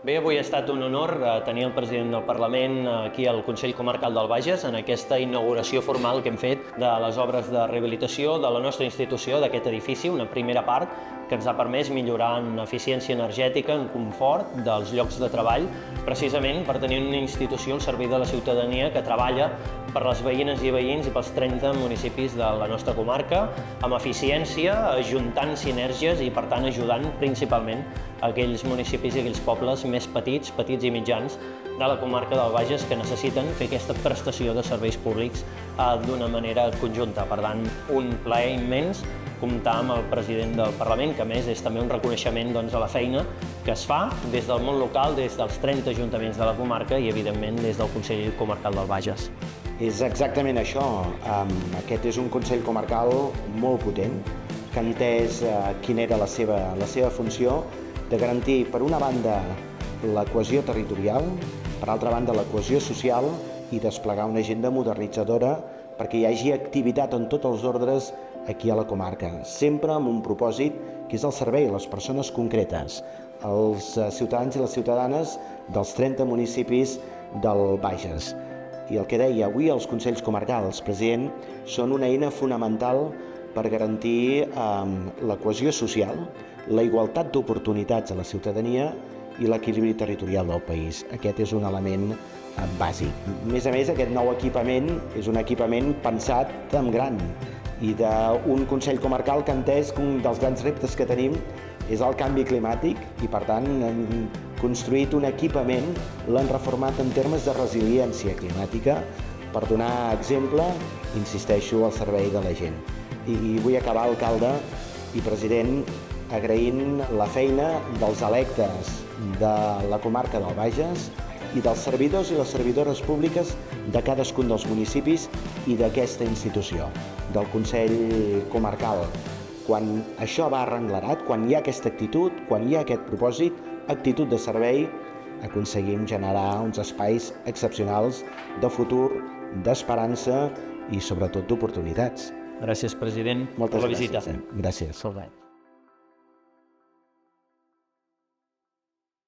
Bé, avui ha estat un honor tenir el president del Parlament aquí al Consell Comarcal del Bages en aquesta inauguració formal que hem fet de les obres de rehabilitació de la nostra institució, d'aquest edifici, una primera part que ens ha permès millorar en eficiència energètica, en confort dels llocs de treball, precisament per tenir una institució al servei de la ciutadania que treballa per les veïnes i veïns i pels 30 municipis de la nostra comarca, amb eficiència, ajuntant sinergies i, per tant, ajudant principalment aquells municipis i aquells pobles més petits i mitjans de la comarca del Bages que necessiten fer aquesta prestació de serveis públics d'una manera conjunta. Per tant, un plaer immens comptar amb el president del Parlament, que a més és també un reconeixement a la feina que es fa des del món local, des dels 30 ajuntaments de la comarca i, evidentment, des del Consell Comarcal del Bages. És exactament això. Aquest és un Consell Comarcal molt potent, que ha entès quina era la seva funció de garantir, per una banda, la cohesió territorial, per altra banda, la cohesió social i desplegar una agenda modernitzadora perquè hi hagi activitat en tots els ordres aquí a la comarca, sempre amb un propòsit que és el servei a les persones concretes, als ciutadans i les ciutadanes dels 30 municipis del Bages. I el que deia, avui els Consells Comarcals, president, són una eina fonamental per garantir la cohesió social, la igualtat d'oportunitats a la ciutadania i l'equilibri territorial del país. Aquest és un element bàsic. A més, aquest nou equipament és un equipament pensat en gran i d'un Consell Comarcal que ha entès que un dels grans reptes que tenim és el canvi climàtic i, per tant, hem construït un equipament, l'hem reformat en termes de resiliència climàtica per donar exemple, insisteixo, al servei de la gent. I vull acabar, alcalde i president, agraint la feina dels electes de la comarca del Bages i dels servidors i les servidores públiques de cadascun dels municipis i d'aquesta institució, del Consell Comarcal. Quan això va arrenglerat, quan hi ha aquesta actitud, quan hi ha aquest propòsit, actitud de servei, aconseguim generar uns espais excepcionals de futur, d'esperança i sobretot d'oportunitats. Gràcies, president, per la visita. Gràcies.